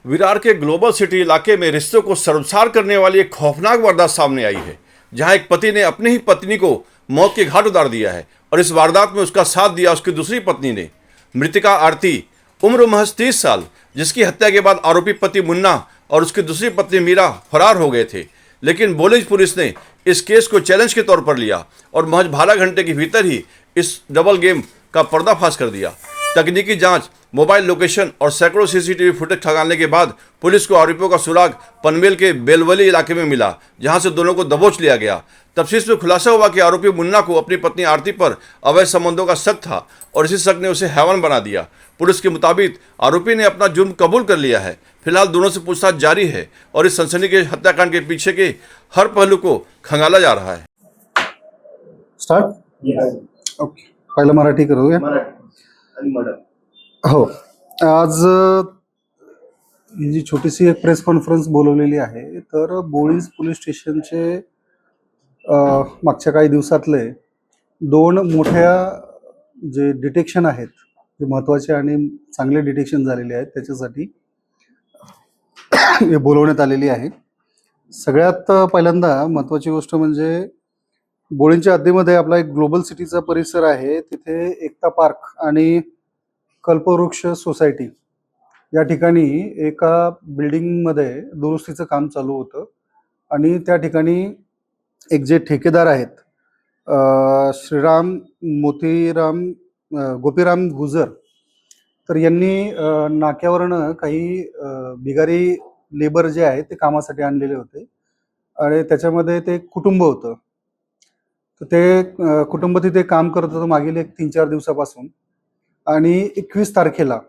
विरार के global city इलाके में रिश्तों को शर्मसार करने वाली एक खौफनाक वारदात सामने आई है, जहां एक पति ने अपनी ही पत्नी को मौत के घाट उतार दिया है और इस वारदात में उसका साथ दिया उसकी दूसरी पत्नी ने। मृतका आरती, उम्र महज 30 साल, जिसकी हत्या के बाद आरोपी पति मुन्ना और उसकी दूसरी पत्नी मीरा फरार हो गए थे, लेकिन बोलीज पुलिस ने इस केस को चैलेंज के तौर पर लिया और महज 12 घंटे के भीतर ही इस डबल गेम का पर्दाफाश कर दिया। तकनीकी जांच, मोबाइल लोकेशन और सैकड़ों सीसीटीवी फुटेज खंगालने के बाद पुलिस को आरोपियों का सुराग पनवेल के बेलवली इलाके में मिला, जहां से दोनों को दबोच लिया गया। तफ्तीश में खुलासा हुआ कि आरोपी मुन्ना को अपनी पत्नी आरती पर अवैध संबंधों का शक था और इसी शक ने उसे हैवान बना दिया। पुलिस के मुताबिक आरोपी ने अपना जुर्म कबूल कर लिया है। फिलहाल दोनों से पूछताछ जारी है और इस सनसनीखेज हत्याकांड के पीछे के हर पहलू को खंगाला जा रहा है। स्टार्ट ओके, पहिलं मराठी करूया. हो, आज ही जी छोटीशी एक प्रेस कॉन्फरन्स बोलवलेली आहे. तर बोळीज पोलीस स्टेशनचे मागच्या काही दिवसातले दोन मोठ्या जे डिटेक्शन आहेत, जे महत्त्वाचे आणि चांगले डिटेक्शन झालेले आहेत, त्याच्यासाठी हे बोलवण्यात आलेली आहे. सगळ्यात पहिल्यांदा महत्त्वाची गोष्ट म्हणजे बोळींच्या हद्दीमध्ये आपला एक ग्लोबल सिटीचा परिसर आहे. तिथे एकता पार्क आणि कल्पवृक्ष सोसायटी या ठिकाणी एका बिल्डिंगमध्ये दुरुस्तीचं काम चालू होतं आणि त्या ठिकाणी एक जे ठेकेदार आहेत, श्रीराम मोतीराम गोपीराम गुजर, तर यांनी नाक्यावरनं काही बिगारी लेबर जे आहे ते कामासाठी आणलेले होते आणि त्याच्यामध्ये ते कुटुंब होतं. तर ते कुटुंब तिथे काम करत होतं मागील एक 3-4 दिवसापासून आणि 21 तारखेला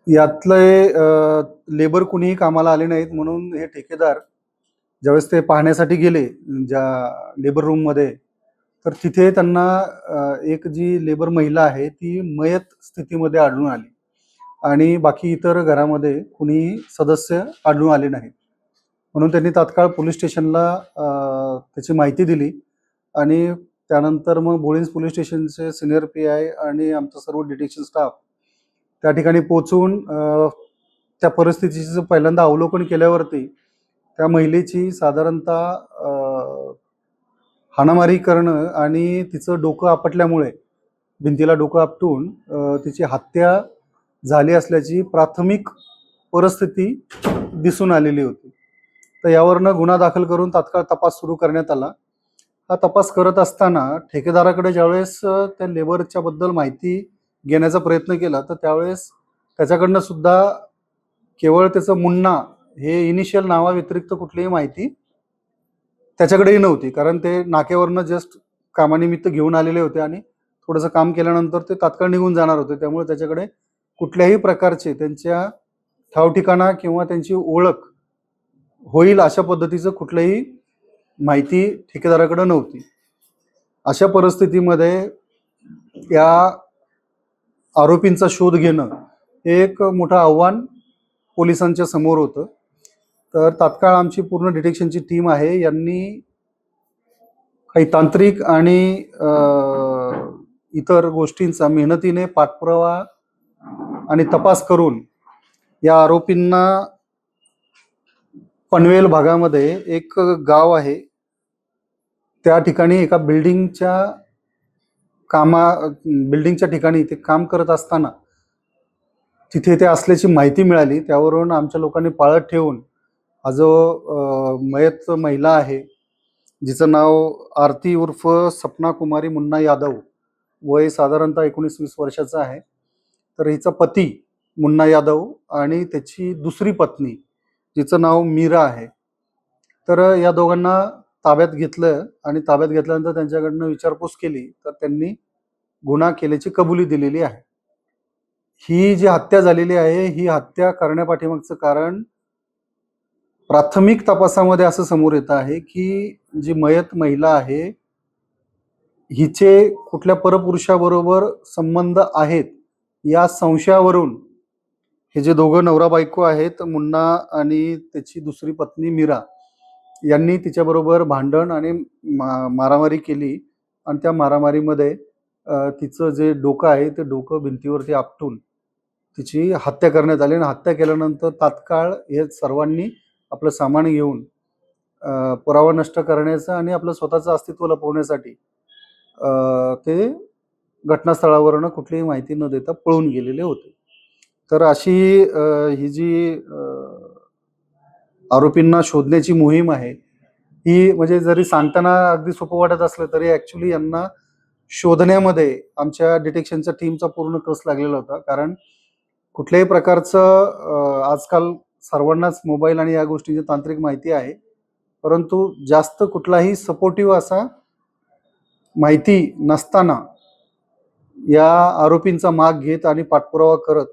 यातले लेबर कुणीही कामाला आले नाहीत, म्हणून हे ठेकेदार ज्यावेळेस ते पाहण्यासाठी गेले ज्या लेबर रूममध्ये, तर तिथे त्यांना एक जी लेबर महिला आहे ती मयत स्थितीमध्ये आढळून आली आणि बाकी इतर घरामध्ये कुणीही सदस्य आढळून आले नाहीत. म्हणून त्यांनी तात्काळ पोलीस स्टेशनला त्याची माहिती दिली आणि त्यानंतर मग बोळीज पोलीस स्टेशनचे सिनियर PI आणि आमचा सर्व डिटेक्शन स्टाफ त्या ठिकाणी पोहोचून त्या परिस्थितीचं पहिल्यांदा अवलोकन केल्यावरती त्या महिलेची साधारणतः हाणामारी करणं आणि तिचं डोकं आपटल्यामुळे, भिंतीला डोकं आपटून तिची हत्या झाली असल्याची प्राथमिक परिस्थिती दिसून आलेली होती. तर यावरनं गुन्हा दाखल करून तात्काळ तपास सुरू करण्यात आला. हा तपास करत असताना ठेकेदाराकडे ज्यावेळेस त्या लेबरच्या बद्दल माहिती घेण्याचा प्रयत्न केला, तर त्यावेळेस त्याच्याकडनं सुद्धा केवळ त्याचं मुन्ना हे इनिशियल नावाव्यतिरिक्त कुठलीही माहिती त्याच्याकडेही नव्हती. कारण ते नाक्यावरनं जस्ट कामानिमित्त घेऊन आलेले होते आणि थोडंसं काम केल्यानंतर ते तात्काळ निघून जाणार होते. त्यामुळे त्याच्याकडे कुठल्याही प्रकारचे त्यांच्या ठावठिकाणा किंवा त्यांची ओळख होईल अशा पद्धतीचं कुठलंही माहिती ठेकेदाराकडे नव्हती. अशा परिस्थितीमध्ये या आरोपींचा शोध घेणं हे एक मोठं आव्हान पोलिसांच्या समोर होतं. तर तात्काळ आमची पूर्ण डिटेक्शनची टीम आहे, यांनी काही तांत्रिक आणि इतर गोष्टींचा मेहनतीने पाठपुरावा आणि तपास करून या आरोपींना पनवेल भागामध्ये एक गाव आहे त्या ठिकाणी एका बिल्डिंगच्या ठिकाणी ते काम करत असताना तिथे ते असल्याची माहिती मिळाली. त्यावरून आमच्या लोकांनी पाळत ठेवून हा जो मयत महिला आहे, जिचं नाव आरती उर्फ सपना कुमारी मुन्ना यादव, वय साधारणतः 19-20 वर्षाचं आहे, तर हिचा पती मुन्ना यादव आणि त्याची दुसरी पत्नी जिचं नाव मीरा आहे, तर या दोघांना ताब्यात घेतलं आणि ताब्यात घेतल्यानंतर त्यांच्याकडनं विचारपूस केली तर त्यांनी गुन्हा केल्याची कबुली दिलेली आहे. ही जी हत्या झालेली आहे, ही हत्या करण्यापाठीमागचं कारण प्राथमिक तपासामध्ये असं समोर येत आहे की जी मयत महिला आहे हिचे कुठल्या परपुरुषाबरोबर संबंध आहेत या संशयावरून हे जे दोघं नवरा बायको आहेत, मुन्ना आणि त्याची दुसरी पत्नी मीरा, यांनी तिच्याबरोबर भांडण आणि मारामारी केली आणि त्या मारामारीमध्ये तिचं जे डोकं आहे ते डोकं भिंतीवरती आपटून तिची हत्या करण्यात आली आणि हत्या केल्यानंतर तात्काळ हे सर्वांनी आपलं सामान घेऊन पुरावा नष्ट करण्याचं आणि आपलं स्वतःचं अस्तित्व लपवण्यासाठी ते घटनास्थळावरनं कुठलीही माहिती न देता पळून गेलेले होते. तर अशी ही जी आरोपींना शोधण्याची मोहीम आहे, ही म्हणजे जरी सांगताना अगदी सोपं वाटत असलं तरी ॲक्च्युअली यांना शोधण्यामध्ये आमच्या डिटेक्शनच्या टीमचा पूर्ण कस लागलेला होता. कारण कुठल्याही प्रकारचं आजकाल सर्वांनाच मोबाईल आणि या गोष्टींची तांत्रिक माहिती आहे. परंतु जास्त कुठलाही सपोर्टिव्ह असा माहिती नसताना या आरोपींचा माग घेत आणि पाठपुरावा करत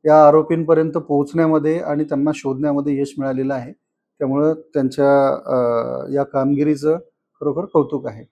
या आरोपींपर्यंत पोहोचण्यामध्ये आणि त्यांना शोधण्यामध्ये यश मिळालेलं आहे. त्यामुळं त्यांच्या या कामगिरीचं खरोखर कौतुक आहे.